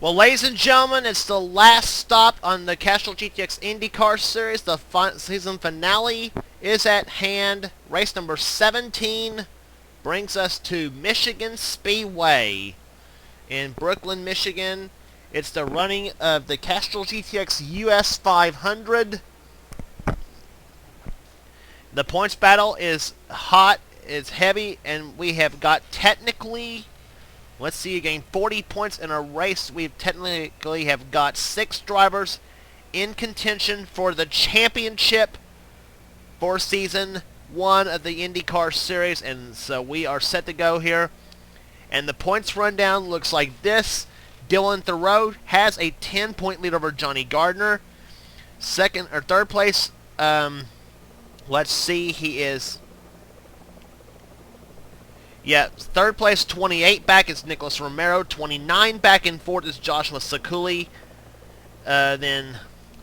Well, ladies and gentlemen, it's the last stop on the Castrol GTX IndyCar Series. The season finale is at hand. Race number 17 brings us to Michigan Speedway in Brooklyn, Michigan. It's the running of the Castrol GTX US 500. The points battle is hot, it's heavy, and we have got technically... Let's see, you gain 40 points in a race. We technically have got 6 drivers in contention for the championship for Season 1 of the IndyCar Series. And so we are set to go here. And the points rundown looks like this. Dylan Thoreau has a 10-point lead over Johnny Gardner. Third place, let's see, he is... Yeah, third place, 28 back is Nicholas Romero. 29 back in fourth is Joshua Sakuli. Then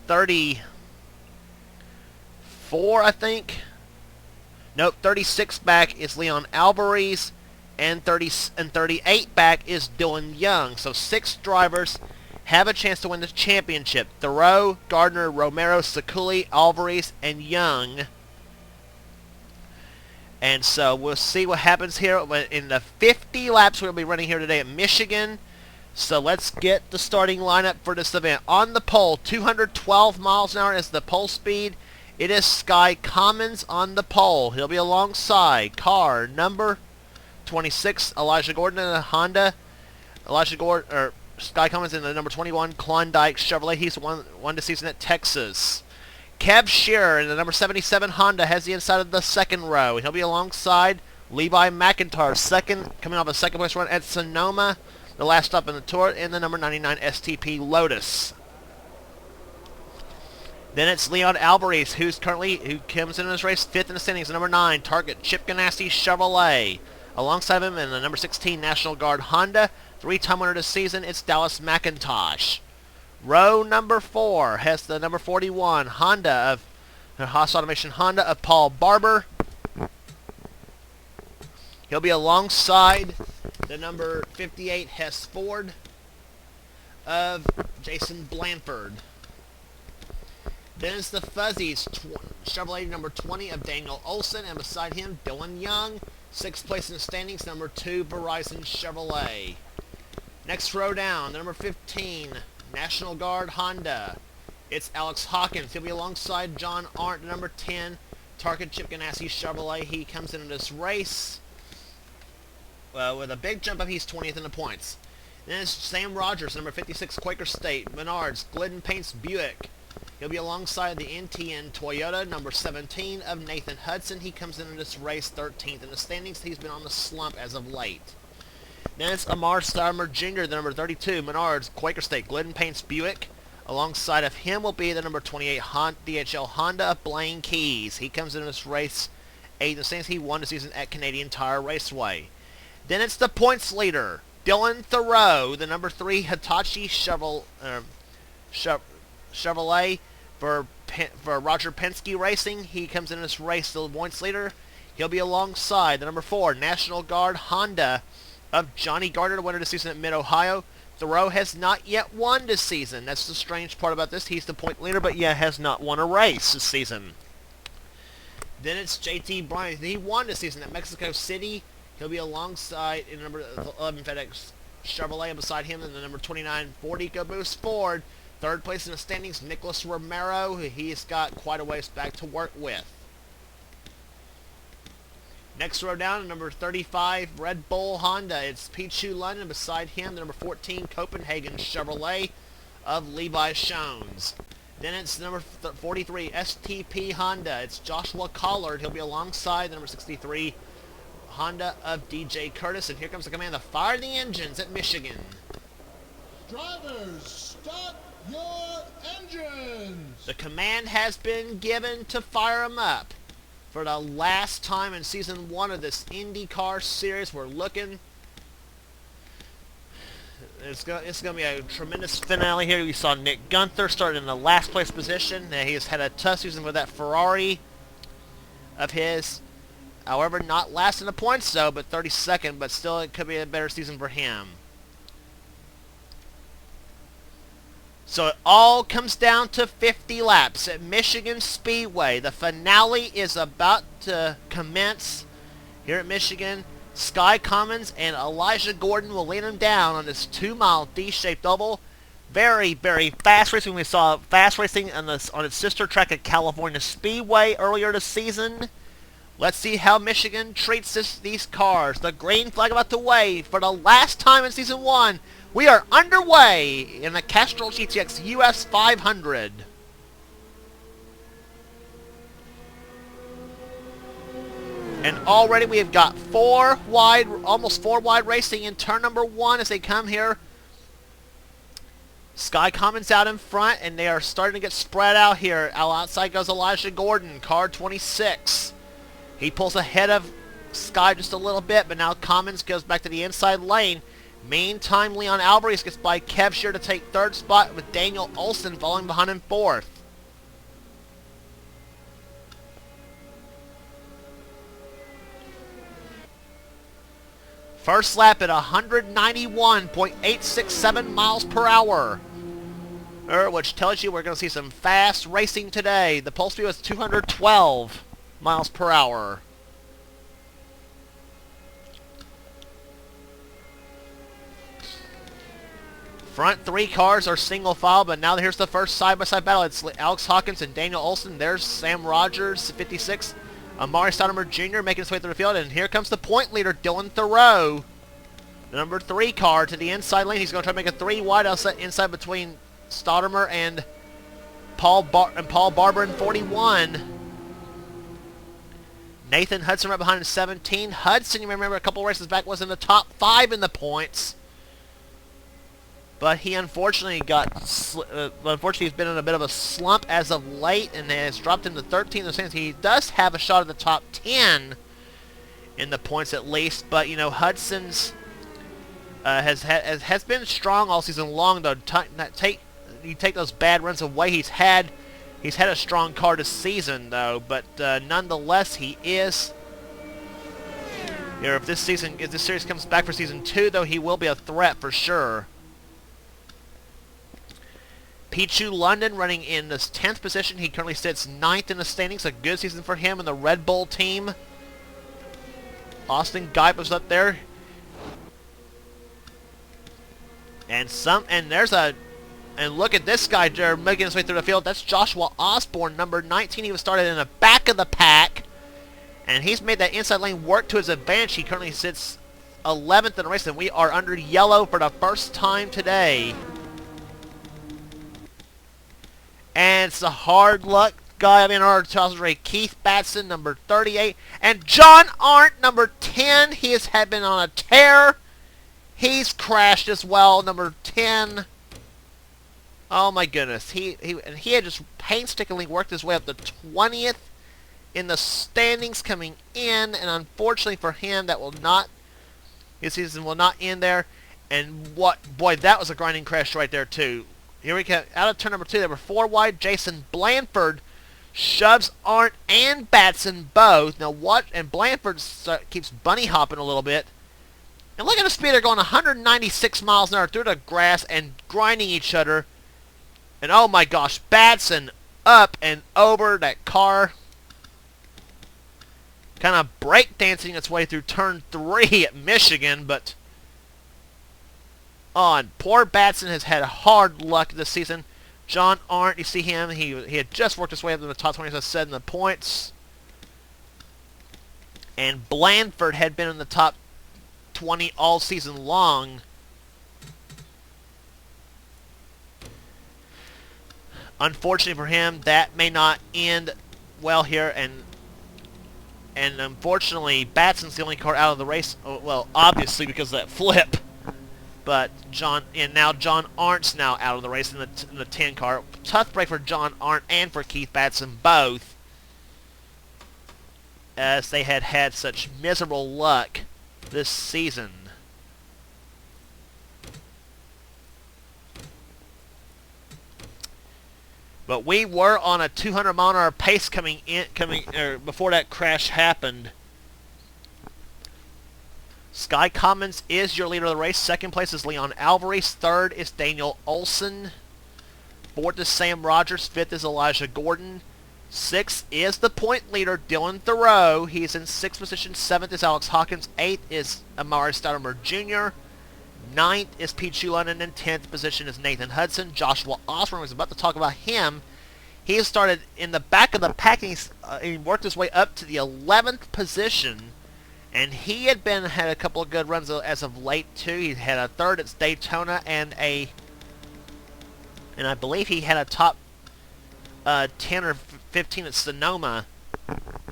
34, I think. Nope, 36 back is Leon Alvarez. And 38 back is Dylan Young. So 6 drivers have a chance to win the championship. Thoreau, Gardner, Romero, Sakuli, Alvarez, and Young. And so we'll see what happens here in the 50 laps we'll be running here today at Michigan. So let's get the starting lineup for this event. On the pole, 212 miles an hour is the pole speed. It is Sky Commons on the pole. He'll be alongside car number 26, Elijah Gordon in a Honda. Sky Commons in the number 21, Klondike Chevrolet. He's won this season at Texas. Kev Shearer in the number 77 Honda has the inside of the second row. He'll be alongside Levi McIntyre, coming off a second place run at Sonoma, the last stop in the tour, in the number 99 STP Lotus. Then it's Leon Alvarez, who comes in this race 5th in the standings, number 9 Target Chip Ganassi Chevrolet. Alongside him in the number 16 National Guard Honda, 3-time winner this season, it's Dallas McIntosh. Row number 4 has the number 41 Haas Automation Honda of Paul Barber. He'll be alongside the number 58 Hess Ford of Jason Blanford. Then it's the Fuzzies Chevrolet number 20 of Daniel Olson, and beside him Dylan Young, 6th place in the standings, number 2 Verizon Chevrolet. Next row down, the number 15 National Guard Honda. It's Alex Hawkins. He'll be alongside John Arndt, number 10, Target Chip Ganassi Chevrolet. He comes into this race with a big jump up. He's 20th in the points. Then it's Sam Rogers, number 56, Quaker State, Menards, Glidden Paints Buick. He'll be alongside the NTN Toyota, number 17, of Nathan Hudson. He comes into this race 13th in the standings. He's been on the slump as of late. Then it's Amar Starmer Jr., the number 32, Menards, Quaker State, Glidden Paints Buick. Alongside of him will be the number 28 DHL Honda of Blaine Keys. He comes into this race 8th in the standings. He won the season at Canadian Tire Raceway. Then it's the points leader, Dylan Thoreau, the number 3 Hitachi Chevrolet for Roger Penske Racing. He comes into this race the points leader. He'll be alongside the number 4 National Guard Honda of Johnny Gardner, the winner this season at Mid-Ohio. Thoreau has not yet won this season. That's the strange part about this. He's the point leader, but has not won a race this season. Then it's JT Bryant. He won this season at Mexico City. He'll be alongside in number 11 FedEx Chevrolet, and beside him in the number 29 Ford EcoBoost Ford. 3rd place in the standings, Nicholas Romero. He's got quite a ways back to work with. Next row down, number 35, Red Bull Honda. It's Pichu London. Beside him, the number 14, Copenhagen Chevrolet of Levi Shones. Then it's number 43, STP Honda. It's Joshua Collard. He'll be alongside the number 63, Honda of DJ Curtis. And here comes the command to fire the engines at Michigan. Drivers, start your engines! The command has been given to fire them up. For the last time in Season 1 of this IndyCar Series, we're looking. It's going to be a tremendous finale here. We saw Nick Gunther start in the last place position. He has had a tough season with that Ferrari of his. However, not last in the points, though, but 32nd. But still, it could be a better season for him. So it all comes down to 50 laps at Michigan Speedway. The finale is about to commence here at Michigan. Sky Commons and Elijah Gordon will lead him down on this 2-mile D-shaped oval. Very, very fast racing. We saw fast racing on its sister track at California Speedway earlier this season. Let's see how Michigan treats these cars. The green flag about to wave for the last time in Season 1. We are underway in the Castrol GTX US 500. And already we have got almost four wide racing in turn number 1 as they come here. Sky Commons out in front, and they are starting to get spread out here. Outside goes Elijah Gordon, car 26. He pulls ahead of Sky just a little bit, but now Commons goes back to the inside lane. Meantime, Leon Alvarez gets by Kev Shear to take third spot, with Daniel Olson following behind him fourth. First lap at 191.867 miles per hour, which tells you we're going to see some fast racing today. The pole speed was 212 miles per hour. Front 3 cars are single file, but now here's the first side-by-side battle. It's Alex Hawkins and Daniel Olson. There's Sam Rogers, 56. Amari Stoudemire Jr. making his way through the field, and here comes the point leader, Dylan Thoreau. The number 3 car to the inside lane. He's going to try to make a 3 wide outside inside between Stoudemire and Paul Barber in 41. Nathan Hudson right behind in 17. Hudson, you remember a couple races back, was in the top 5 in the points. But he unfortunately he's been in a bit of a slump as of late, and has dropped into 13th. He does have a shot at the top 10 in the points at least. But you know, Hudson's has been strong all season long. Though you take those bad runs away, he's had a strong car this season though. But nonetheless, he is. Here, if this series comes back for season 2, though, he will be a threat for sure. Pichu London running in this 10th position. He currently sits 9th in the standings. A good season for him and the Red Bull team. Austin Geip was up there. And look at this guy there making his way through the field. That's Joshua Osborne, number 19. He was started in the back of the pack. And he's made that inside lane work to his advantage. He currently sits 11th in the race, and we are under yellow for the first time today. And it's a hard luck guy. In our 2008, Keith Batson, number 38. And John Arndt, number 10. He has been on a tear. He's crashed as well, number 10. Oh my goodness. He had just painstakingly worked his way up to 20th in the standings coming in. And unfortunately for him, his season will not end there. And boy, that was a grinding crash right there too. Here we go. Out of turn number 2, they were 4 wide. Jason Blanford shoves Arndt and Batson both. Now what? And Blanford keeps bunny hopping a little bit. And look at the speed. They're going 196 miles an hour through the grass and grinding each other. And oh my gosh, Batson up and over that car. Kind of breakdancing its way through turn 3 at Michigan, but... and poor Batson has had hard luck this season. John Arndt, you see him, he had just worked his way up to the top 20, as I said, in the points. And Blanford had been in the top 20 all season long. Unfortunately for him, that may not end well here, and unfortunately, Batson's the only car out of the race. Well, obviously because of that flip. But John Arndt's now out of the race in the 10 car. Tough break for John Arndt and for Keith Batson both, as they had such miserable luck this season. But we were on a 200-mile-an-hour pace before that crash happened. Sky Commons is your leader of the race. Second place is Leon Alvarez. Third is Daniel Olson. 4th is Sam Rogers. 5th is Elijah Gordon. 6th is the point leader, Dylan Thoreau. He's in 6th position. 7th is Alex Hawkins. 8th is Amari Stoudemire Jr. 9th is Pete Chulun, and in 10th position is Nathan Hudson. Joshua Osborne was about to talk about him. He started in the back of the pack, and he worked his way up to the 11th position. And he had a couple of good runs as of late, too. He had a 3rd at Daytona and I believe he had a top 10 or 15 at Sonoma,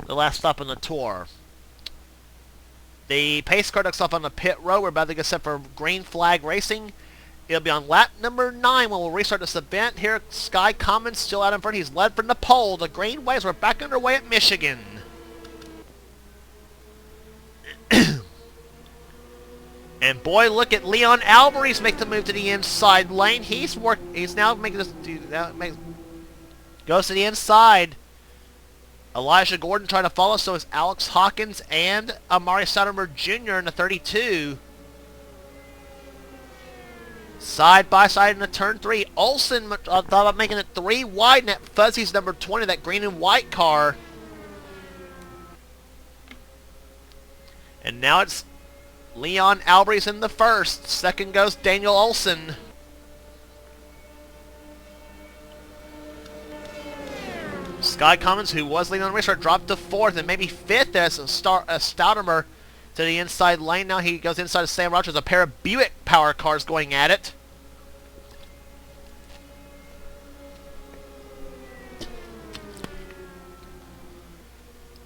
the last stop on the tour. The pace car ducks off on the pit road. We're about to get set for green flag racing. It'll be on lap number 9 when we'll restart this event. Here, Sky Commons still out in front. He's led from the pole. The green waves are back underway at Michigan. And boy, look at Leon Alvarez make the move to the inside lane. He's now making this. Goes to the inside. Elijah Gordon trying to follow, so is Alex Hawkins and Amari Stoudemire Jr. in the 32. Side by side in the turn 3. Olsen thought about making it 3 wide in that Fuzzy's number 20, that green and white car. And now it's Leon Alvarez in the first. Second goes Daniel Olsen. Sky Commons, who was leading on the restart, dropped to 4th and maybe 5th as Stoudemire to the inside lane. Now he goes inside of Sam Rogers. A pair of Buick power cars going at it.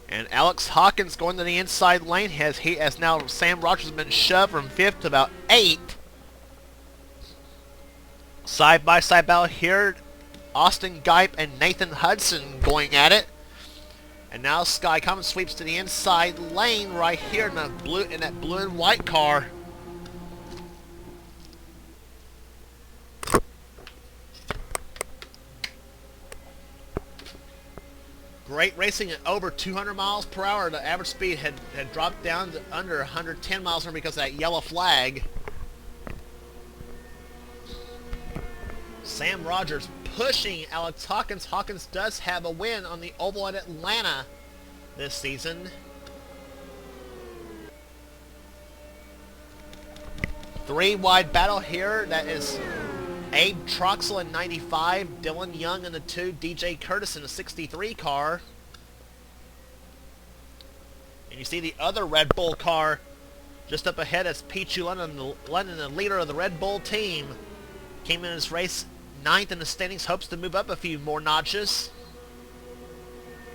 And Alex Hawkins going to the inside lane. As now Sam Rogers has been shoved from 5th to about 8th. Side-by-side battle here. Austin Geip and Nathan Hudson going at it. And now Sky Commons sweeps to the inside lane right here in that blue and white car. Great racing at over 200 miles per hour. The average speed had dropped down to under 110 miles per hour because of that yellow flag. Sam Rogers pushing Alex Hawkins. Hawkins does have a win on the oval at Atlanta this season. Three wide battle here. That is Abe Troxel in 95, Dylan Young in the 2, DJ Curtis in the 63 car. And you see the other Red Bull car just up ahead. That's Pete London, the leader of the Red Bull team. Came in his race 9th in the standings, hopes to move up a few more notches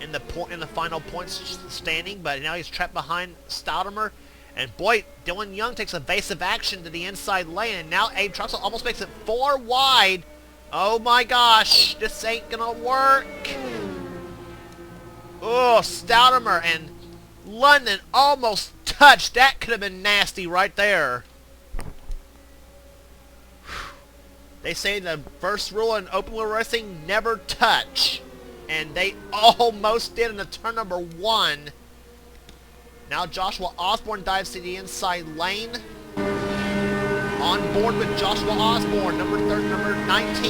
in the final points standing, but now he's trapped behind Stoudemire. And boy, Dylan Young takes evasive action to the inside lane, and now Abe Troxel almost makes it 4 wide. Oh my gosh, this ain't gonna work. Oh, Stoudemire and London almost touched. That could have been nasty right there. They say the first rule in open wheel racing, never touch. And they almost did in the turn number 1. Now Joshua Osborne dives to the inside lane. On board with Joshua Osborne, number 19.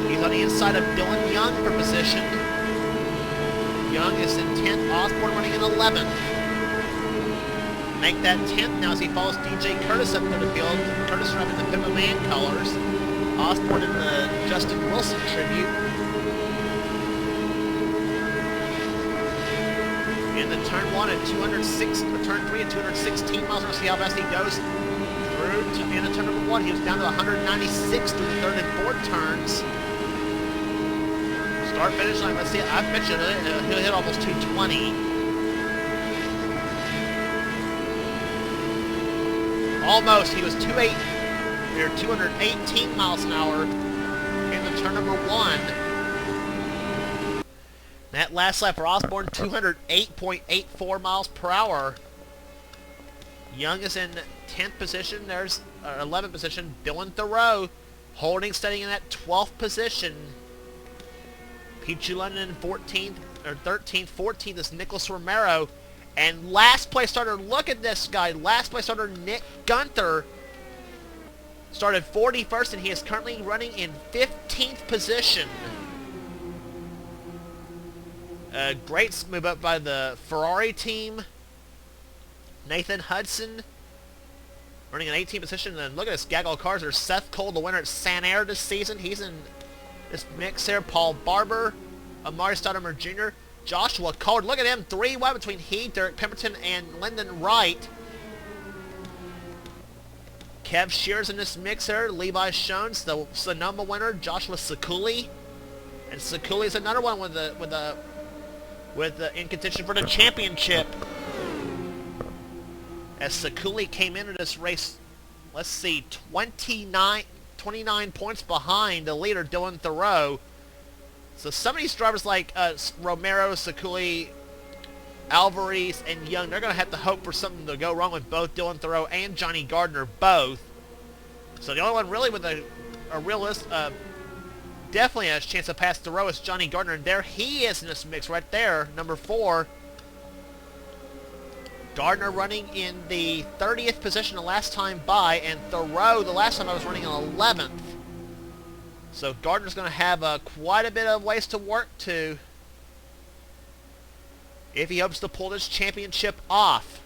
He's on the inside of Dylan Young for position. Young is in 10th, Osborne running in 11th. Make that 10th now as he follows DJ Curtis up to the field. Curtis driving the Pimpa Man colors. Osborne in the Justin Wilson tribute. In the turn 1 at 206, turn 3 at 216 miles an hour. See how fast he goes through to the end of turn number 1. He was down to 196 through the 3rd and 4th turns. Start finish line. Let's see. I've mentioned it. He'll hit almost 220. Almost. He was 218 miles an hour in the turn number 1. That last lap for Osborne, 208.84 miles per hour. Young is in 10th position. There's 11th position. Dylan Thoreau holding steady in that 12th position. Pichu London in 14th or 13th. 14th is Nicholas Romero. And last place starter, look at this guy. Last place starter Nick Gunther Started 41st, and he is currently running in 15th position. A great move up by the Ferrari team. Nathan Hudson running in 18th position. And look at this gaggle of cars. There's Seth Cole, the winner at Sanair this season. He's in this mix here. Paul Barber, Amari Stoudemire Jr., Joshua Cole. Look at him. 3-1 between he, Derek Pemberton, and Lyndon Wright. Kev Shears in this mixer. Levi Shones, the Sonoma winner. Joshua Sakuli, and Sakuli is another one with the in contention for the championship. As Sakuli came into this race, let's see, 29 points behind the leader, Dylan Thoreau. So some of these drivers like Romero, Sakuli, Alvarez, and Young, they're going to have to hope for something to go wrong with both Dylan Thoreau and Johnny Gardner both. So the only one really with a realist, definitely has a chance to pass Thoreau is Johnny Gardner, and there he is in this mix right there, number 4. Gardner running in the 30th position the last time by, and Thoreau the last time I was running in 11th. So Gardner's going to have quite a bit of ways to work to if he hopes to pull this championship off.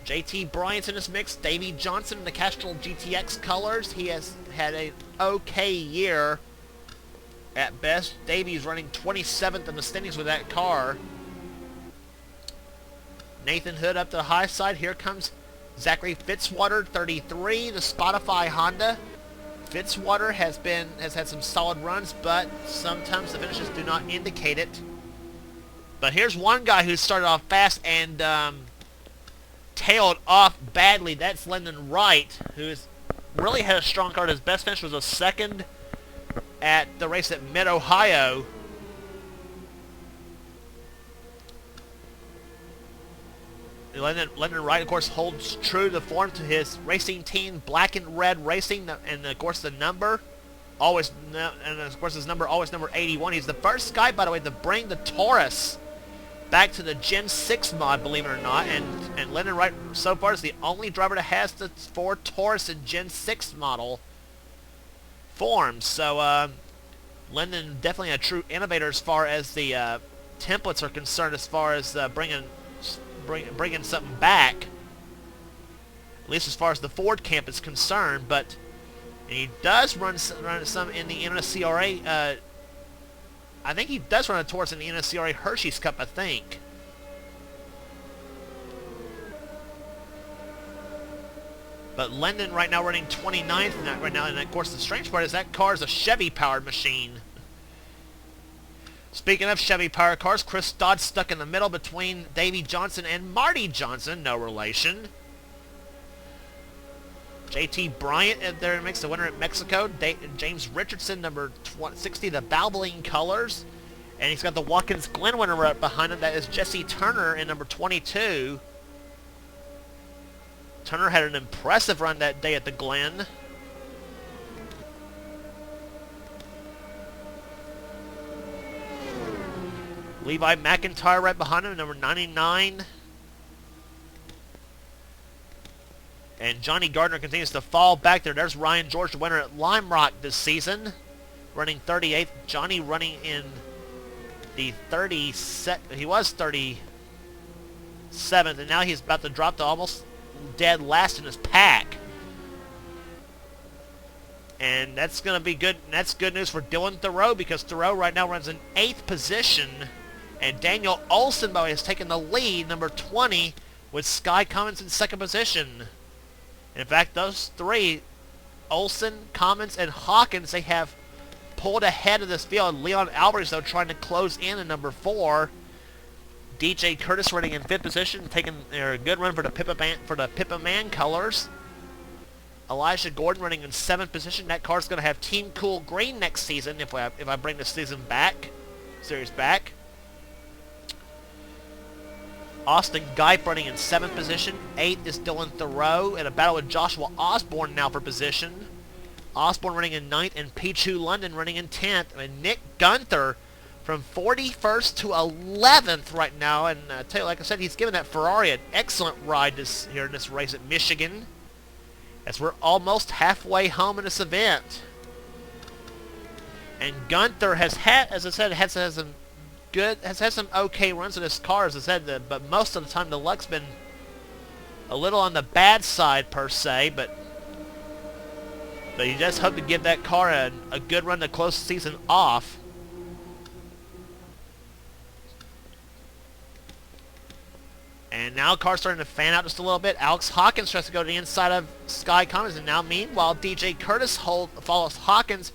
JT Bryant's in this mix. Davey Johnson in the Castrol GTX colors. He has had an okay year at best. Davey's running 27th in the standings with that car. Nathan Hood up to the high side. Here comes Zachary Fitzwater, 33, the Spotify Honda. Fitzwater has had some solid runs, but sometimes the finishes do not indicate it. But here's one guy who started off fast and tailed off badly. That's Lyndon Wright, who's really had a strong car. His best finish was a second at the race at Mid-Ohio. Lyndon Wright, of course, holds true to form to his racing team, Black and Red Racing, and of course the number, always, and of course his number always number 81. He's the first guy, by the way, to bring the Taurus back to the Gen 6 mod, believe it or not, and Lyndon Wright so far is the only driver that has the Ford Taurus in Gen 6 model forms. So Lyndon definitely a true innovator as far as the templates are concerned, as far as bringing something back, at least as far as the Ford camp is concerned. But he does run some in the NNSCRA. I think he does run a Taurus in the NNSCRA Hershey's Cup, I think. But Lyndon right now running 29th in that right now, and of course the strange part is that car is a Chevy-powered machine. Speaking of Chevy-powered cars, Chris Dodd stuck in the middle between Davey Johnson and Marty Johnson, no relation. JT Bryant there makes the winner at Mexico. James Richardson, number 60, the Valvoline colors. And he's got the Watkins Glen winner right behind him. That is Jesse Turner in number 22. Turner had an impressive run that day at the Glen. Levi McIntyre right behind him, number 99. And Johnny Gardner continues to fall back there. There's Ryan George, the winner at Lime Rock this season, running 38th. Johnny running in the 37th. He was 37th, and now he's about to drop to almost dead last in his pack. And that's going to be good. And that's good news for Dylan Thoreau, because Thoreau right now runs in 8th position. And Daniel Olson, by the way, has taken the lead, number 20, with Sky Cummins in 2nd position. In fact, those three, Olson, Cummins, and Hawkins, they have pulled ahead of this field. Leon Alvarez, though, trying to close in number 4. DJ Curtis running in 5th position, taking a good run for the Pippa Man colors. Elijah Gordon running in 7th position. That car's going to have Team Cool Green next season if I bring the series back. Austin Geip running in 7th position. 8th is Dylan Thoreau in a battle with Joshua Osborne now for position. Osborne running in 9th, and Pichu London running in 10th. And Nick Gunther from 41st to 11th right now. And tell you, like I said, he's given that Ferrari an excellent ride here in this race at Michigan. as we're almost halfway home in this event. And Gunther has had, as I said, has had some okay runs in his car, as I said, but most of the time the luck's been a little on the bad side per se, but you just hope to give that car a good run to close the season off. And now car's starting to fan out just a little bit. Alex Hawkins tries to go to the inside of Sky Commons, and now meanwhile DJ Curtis follows Hawkins.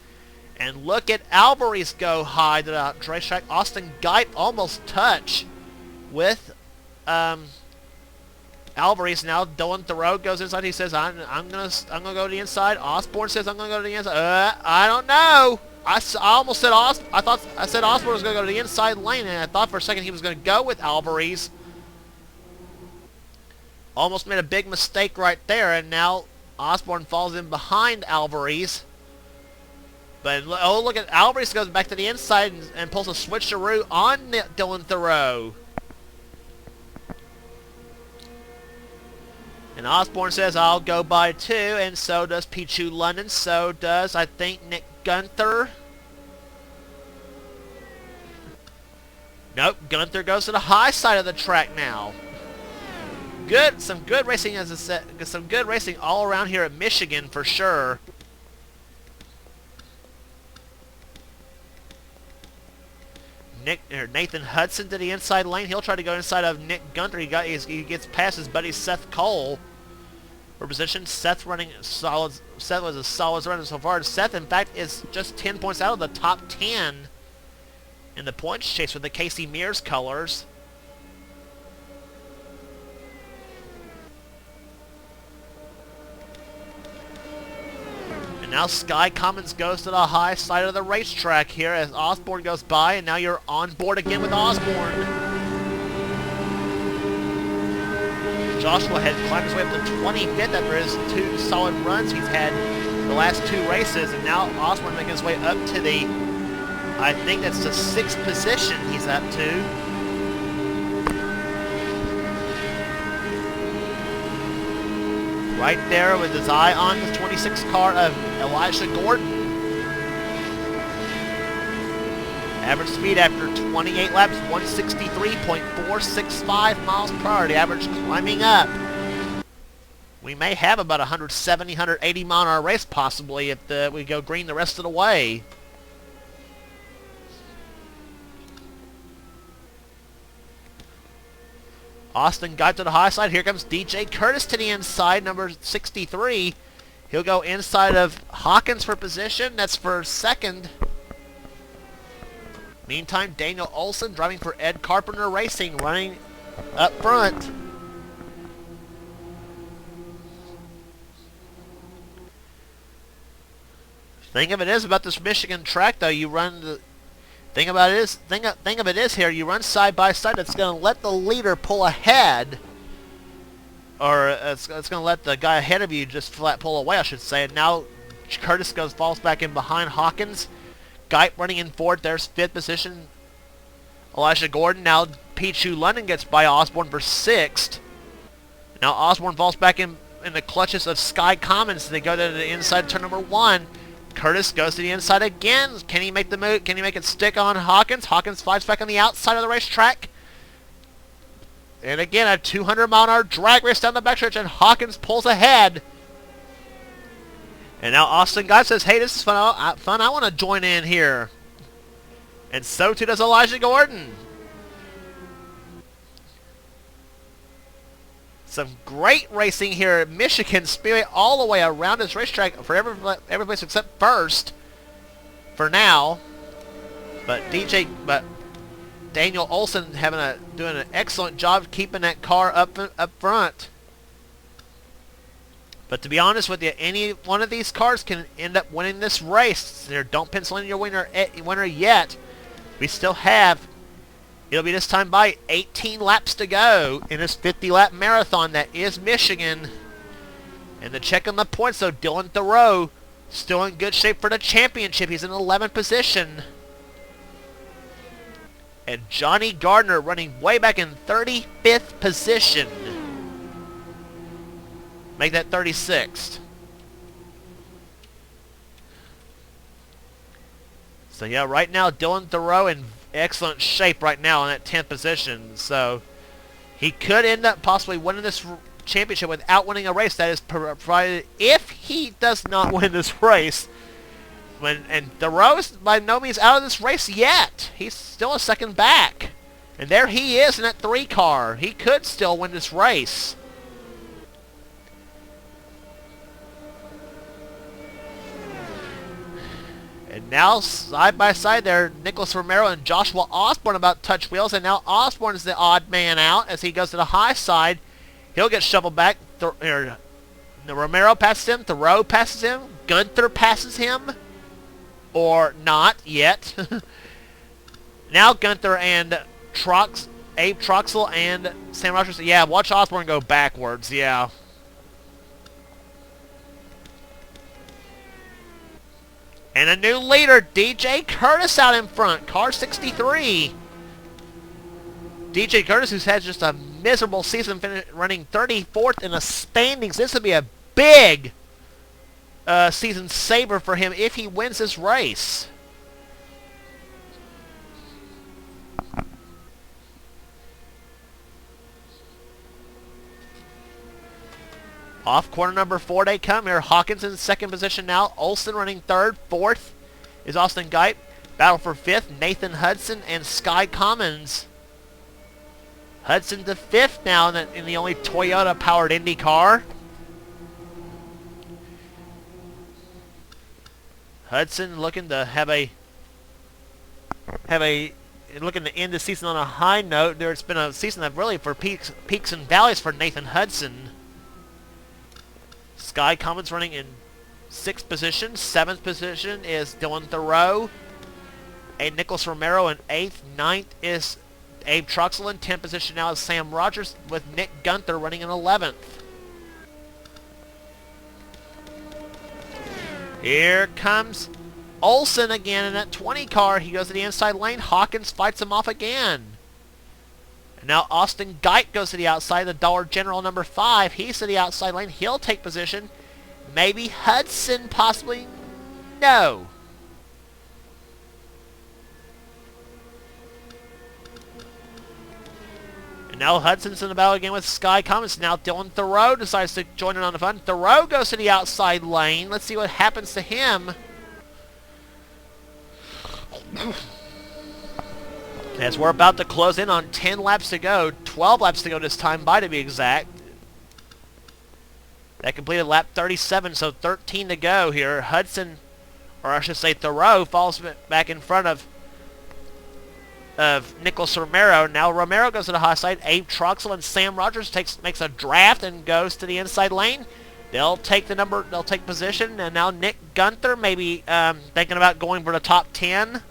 And look at Alvarez go high to the racetrack. Austin Geip almost touch with Alvarez. Now Dylan Thoreau goes inside. He says, "I'm gonna go to the inside." Osborne says, "I'm gonna go to the inside." I don't know. I almost said I said Osborne was gonna go to the inside lane, and I thought for a second he was gonna go with Alvarez. Almost made a big mistake right there, and now Osborne falls in behind Alvarez. But, oh, look at Alvarez goes back to the inside and pulls a switcheroo on Dylan Thoreau. And Osborne says, "I'll go by too," and so does Pichu London. So does, I think, Nick Gunther. Nope, Gunther goes to the high side of the track now. Some good racing, as I said, some good racing all around here at Michigan for sure. Nathan Hudson to the inside lane. He'll try to go inside of Nick Gunther. He gets past his buddy Seth Cole for position. Seth running solid. Seth was a solid runner so far. Seth, in fact, is just 10 points out of the top 10 in the points chase with the Casey Mears colors. And now Sky Commons goes to the high side of the racetrack here as Osborne goes by, and now you're on board again with Osborne. Joshua had climbed his way up to 25th after his 2 solid runs he's had the last 2 races, and now Osborne making his way up to the, I think that's the 6th position he's up to. Right there with his eye on the 26 car of Elijah Gordon. Average speed after 28 laps, 163.465 miles per hour. The average climbing up. We may have about 170, 180 mile an hour race possibly if we go green the rest of the way. Austin got to the high side. Here comes DJ Curtis to the inside, number 63. He'll go inside of Hawkins for position. That's for second. Meantime, Daniel Olson driving for Ed Carpenter Racing, running up front. Thing of it is about this Michigan track, though, you run the thing of it is here, you run side by side. That's going to let the leader pull ahead, or it's going to let the guy ahead of you just flat pull away, I should say. And now Curtis falls back in behind Hawkins. Geip running in fourth. There's 5th position. Elijah Gordon. Now Pichu London gets by Osborne for 6th. Now Osborne falls back in the clutches of Sky Commons. They go to the inside turn number 1. Curtis goes to the inside again. Can he make the move? Can he make it stick on Hawkins? Hawkins flies back on the outside of the racetrack. And again, a 200 mile an hour drag race down the backstretch, and Hawkins pulls ahead. And now Austin Geip says, "Hey, this is fun. I want to join in here." And so too does Elijah Gordon. Some great racing here at Michigan Speedway all the way around this racetrack for every place except first for now. But Daniel Olson doing an excellent job keeping that car up front. But to be honest with you, any one of these cars can end up winning this race. Don't pencil in your winner yet. We still have, it'll be this time by 18 laps to go in this 50-lap marathon that is Michigan. And to check on the points, though, Dylan Thoreau still in good shape for the championship. He's in 11th position. And Johnny Gardner running way back in 35th position. Make that 36th. So yeah, right now Dylan Thoreau in excellent shape right now in that 10th position. So he could end up possibly winning this championship without winning a race. That is provided if he does not win this race. And Thoreau is by no means out of this race yet. He's still a second back. And there he is in that 3 car. He could still win this race. And now, side by side there, Nicholas Romero and Joshua Osborne about to touch wheels. And now Osborne is the odd man out as he goes to the high side. He'll get shoveled back. Romero passes him. Thoreau passes him. Gunther passes him. Or not yet. Now Gunther and Abe Troxel and Sam Rogers. Yeah, watch Osborne go backwards. Yeah. And a new leader, DJ Curtis out in front. Car 63. DJ Curtis, who's had just a miserable season, running 34th in the standings. This would be a big season saver for him if he wins this race. Off corner number 4 they come here. Hawkins in second position now. Olsen running third. Fourth is Austin Geit. Battle for fifth, Nathan Hudson and Sky Commons. Hudson to fifth now in the only Toyota-powered Indy car. Hudson looking to looking to end the season on a high note. There's been a season of really for peaks and valleys for Nathan Hudson. Sky Commons running in 6th position. 7th position is Dylan Thoreau. And Nicholas Romero in 8th. 9th is Abe Troxel. In 10th position now is Sam Rogers with Nick Gunther running in 11th. Here comes Olsen again in that 20 car. He goes to the inside lane. Hawkins fights him off again. And now Austin Geit goes to the outside. The Dollar General number 5. He's to the outside lane. He'll take position. Maybe Hudson, possibly. No. And now Hudson's in the battle again with Sky Commons. Now Dylan Thoreau decides to join in on the fun. Thoreau goes to the outside lane. Let's see what happens to him. As we're about to close in on 10 laps to go, 12 laps to go this time by to be exact. That completed lap 37, so 13 to go here. Hudson, or I should say Thoreau, falls back in front of Nicholas Romero. Now Romero goes to the high side. Abe Troxel and Sam Rogers makes a draft and goes to the inside lane. They'll take position, and now Nick Gunther maybe thinking about going for the top 10.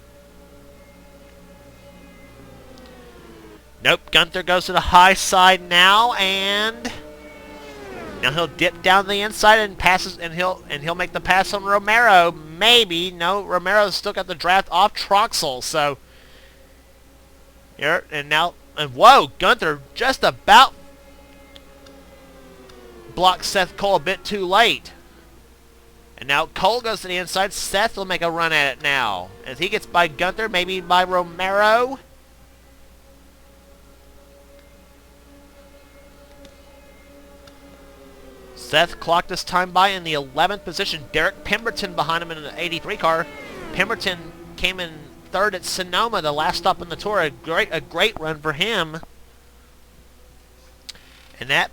Nope, Gunther goes to the high side now, and now he'll dip down the inside and passes, and he'll make the pass on Romero. Maybe no, Romero's still got the draft off Troxel. So here and now, and whoa, Gunther just about blocked Seth Cole a bit too late. And now Cole goes to the inside. Seth will make a run at it now as he gets by Gunther, maybe by Romero. Seth clocked this time by in the 11th position. Derek Pemberton behind him in an 83 car. Pemberton came in third at Sonoma, the last stop on the tour. A great run for him. And that,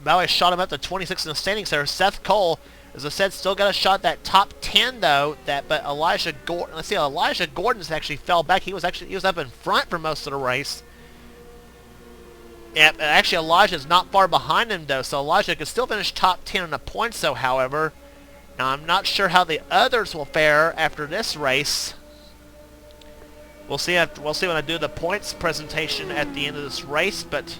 by the way, shot him up to 26 in the standings there. Seth Cole, as I said, still got a shot at that top 10 though. But Elijah Gordon, let's see, Elijah Gordon's actually fell back. He was up in front for most of the race. Yeah, actually Elijah's not far behind him though, so Elijah could still finish top 10 in the points though, however. Now I'm not sure how the others will fare after this race. We'll see when I do the points presentation at the end of this race, but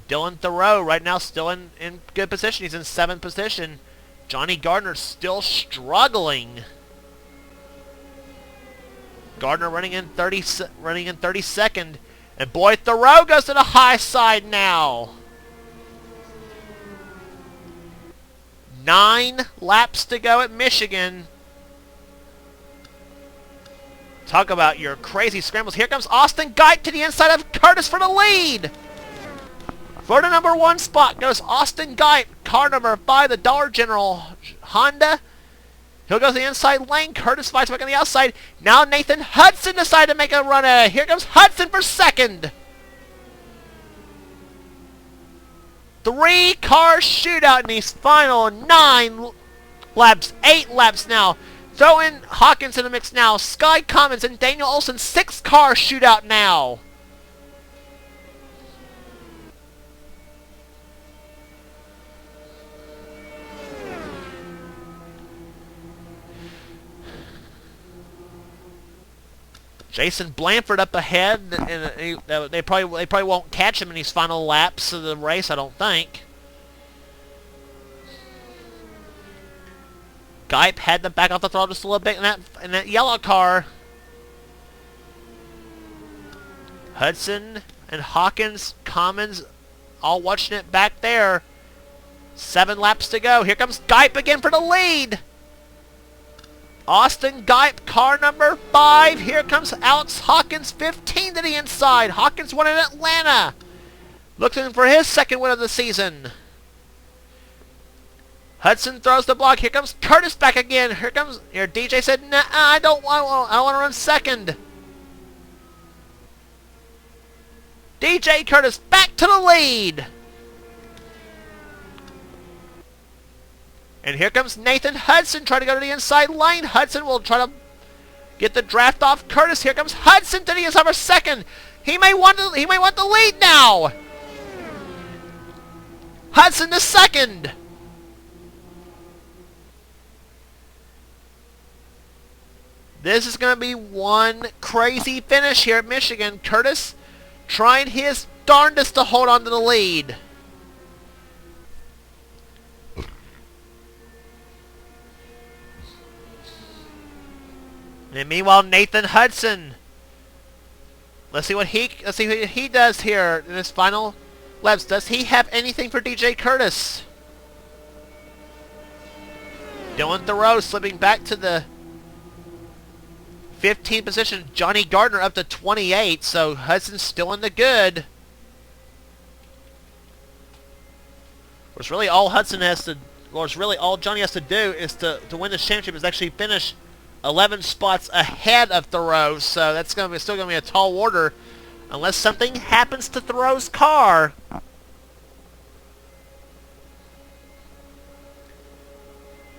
Dylan Thoreau right now still in good position. He's in 7th position. Johnny Gardner's still struggling. Gardner running in 32nd, and boy, Thoreau goes to the high side now. 9 laps to go at Michigan. Talk about your crazy scrambles. Here comes Austin Guype to the inside of Curtis for the lead. For the number 1 spot goes Austin Guype, car number 5, the Dollar General Honda. He'll go to the inside lane. Curtis fights back on the outside. Now Nathan Hudson decided to make a run at it. Here comes Hudson for second. 3-car shootout in these final 9 laps. 8 laps now. Throw in Hawkins in the mix now. Sky Commons and Daniel Olson. 6-car shootout now. Jason Blanford up ahead, and they probably won't catch him in these final laps of the race, I don't think. Guype had to back off the throttle just a little bit in that yellow car. Hudson and Hawkins, Commons, all watching it back there. 7 laps to go. Here comes Guype again for the lead. Austin Guype, car number 5. Here comes Alex Hawkins, 15 to the inside. Hawkins won in Atlanta. Looking for his second win of the season. Hudson throws the block. Here comes Curtis back again. Here DJ said, nah, I don't want to run second. DJ Curtis back to the lead. And here comes Nathan Hudson trying to go to the inside lane. Hudson will try to get the draft off Curtis. Here comes Hudson to the inside for second. He may want the lead now. Hudson to second. This is going to be one crazy finish here at Michigan. Curtis trying his darndest to hold on to the lead. And meanwhile, Nathan Hudson. Let's see what he does here in his final laps. Does he have anything for DJ Curtis? Dylan Thoreau slipping back to the 15th position. Johnny Gardner up to 28. So Hudson's still in the good. Of course, really all Hudson has to, or really all Johnny has to do is to win this championship is actually finish 11 spots ahead of Thoreau, so that's still going to be a tall order unless something happens to Thoreau's car.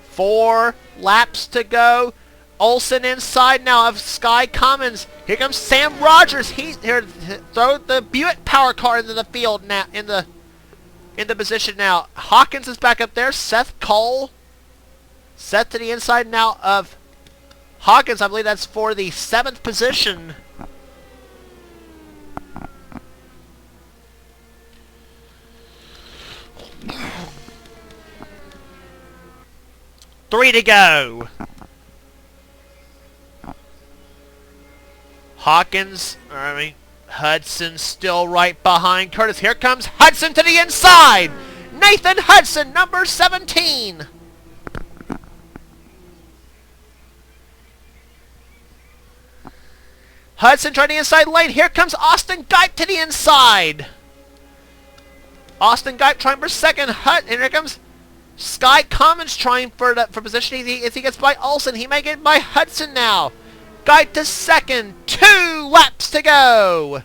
Four laps to go. Olson inside now of Sky Commons. Here comes Sam Rogers. He's here to throw the Buick power car into the field now, in the position now. Hawkins is back up there. Seth Cole. Seth to the inside now of Hawkins, I believe that's for the 7th position. Three to go. Hudson still right behind Curtis. Here comes Hudson to the inside. Nathan Hudson, number 17. Hudson trying the inside lane. Here comes Austin Guype to the inside. Austin Guype trying for second. And here comes Sky Commons trying for position. If he gets by Olson, he may get by Hudson now. Guype to second. 2 laps to go.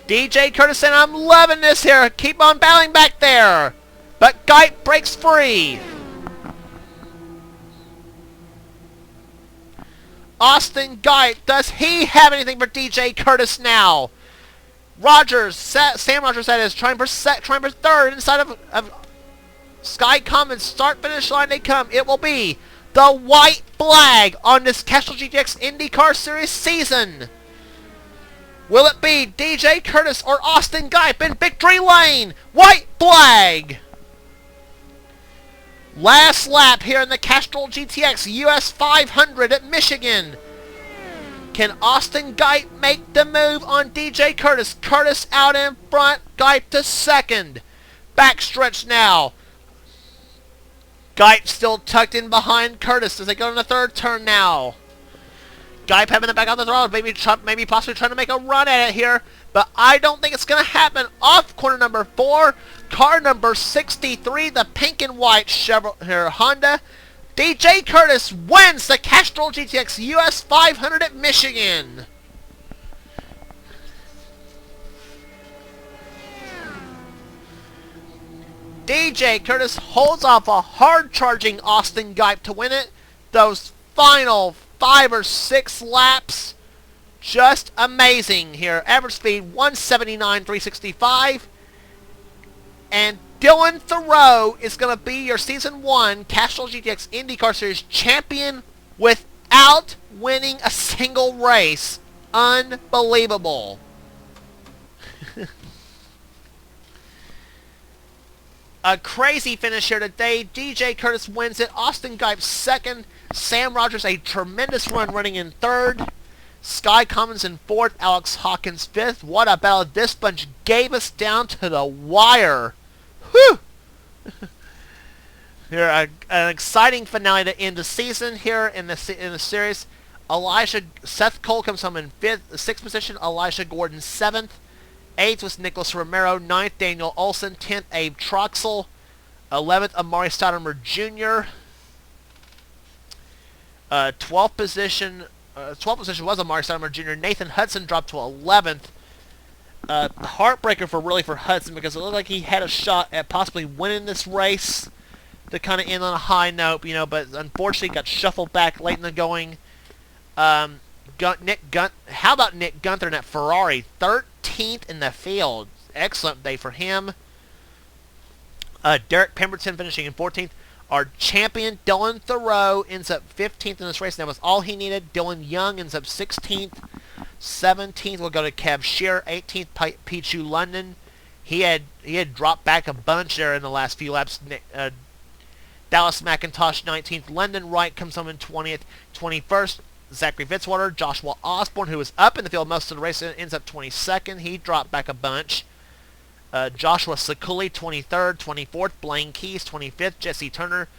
DJ Curtis saying, I'm loving this here. Keep on battling back there. But Guype breaks free. Austin Guype, does he have anything for DJ Curtis now? Sam Rogers that is, trying for third inside of Sky Commons. Start-finish line they come. It will be the white flag on this Castrol GTX IndyCar Series season. Will it be DJ Curtis or Austin Guype in victory lane? White flag! Last lap here in the Castrol GTX US 500 at Michigan. Can Austin Guype make the move on DJ Curtis? Curtis out in front, Guype to second. backstretch now. Geip still tucked in behind Curtis as they go in the third turn now. Geip having it back on the throttle, maybe possibly trying to make a run at it here, but I don't think it's going to happen. Off corner number 4, car number 63, the pink and white Chevrolet Honda. DJ Curtis wins the Castrol GTX US 500 at Michigan. DJ Curtis holds off a hard-charging Austin Geip to win it. Those final 5 or 6 laps, just amazing here. Average speed 179.365. And Dylan Thoreau is going to be your Season 1 Castrol GTX IndyCar Series champion without winning a single race. Unbelievable. A crazy finish here today. DJ Curtis wins it. Austin Geip second. Sam Rogers a tremendous run running in third. Sky Commons in fourth. Alex Hawkins fifth. What a battle this bunch gave us down to the wire. Whew! Here, an exciting finale to end the season here in the series. Seth Cole comes home in sixth position. Elijah Gordon 7th. 8th was Nicholas Romero. 9th, Daniel Olson. 10th, Abe Troxel. 11th, Amari Stoudemire Jr. 12th position was Amari Stoudemire Jr. Nathan Hudson dropped to 11th. Heartbreaker for Hudson, because it looked like he had a shot at possibly winning this race to kind of end on a high note, but unfortunately got shuffled back late in the going. How about Nick Gunther in that Ferrari? 13th in the field. Excellent day for him. Derek Pemberton finishing in 14th. Our champion, Dylan Thoreau, ends up 15th in this race. That was all he needed. Dylan Young ends up 16th. 17th will go to Kev Shearer. 18th, Pichu London. He had dropped back a bunch there in the last few laps. Dallas McIntosh 19th. London Wright comes home in 20th. 21st, Zachary Fitzwater. Joshua Osborne, who was up in the field most of the race, ends up 22nd. He dropped back a bunch. Joshua Sakuli 23rd. 24th, Blaine Keys 25th. Jesse Turner.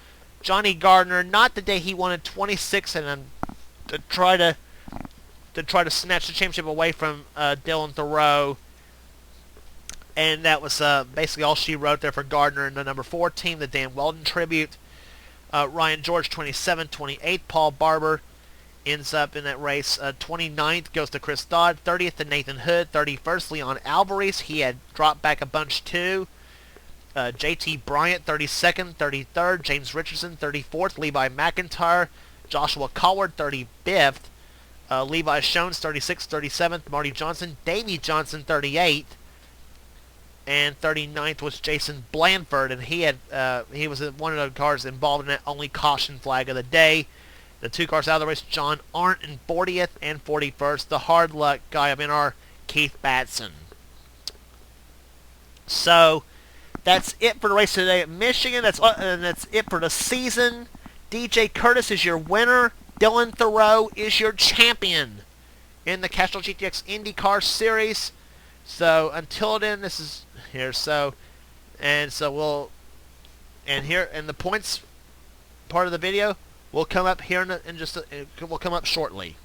Johnny Gardner, not the day he wanted, 26th, and to try to snatch the championship away from Dylan Thoreau. And that was basically all she wrote there for Gardner in the number 4 team, the Dan Weldon tribute. Ryan George 27th. 28th, Paul Barber ends up in that race. 29th goes to Chris Dodd. 30th to Nathan Hood. 31st, Leon Alvarez. He had dropped back a bunch too. JT Bryant 32nd. 33rd, James Richardson 34th. Levi McIntyre. Joshua Collard 35th. Levi Shones 36th. 37th, Marty Johnson. Davey Johnson 38th. And 39th was Jason Blanford, and he was one of the cars involved in that only caution flag of the day. The 2 cars out of the race, John Arndt in 40th and 41st. The hard luck guy of NR, Keith Batson. So that's it for the race today at Michigan. That's it for the season. DJ Curtis is your winner. Dylan Thoreau is your champion in the Castrol GTX IndyCar Series. So until then, this is here. And the points part of the video will come up here will come up shortly.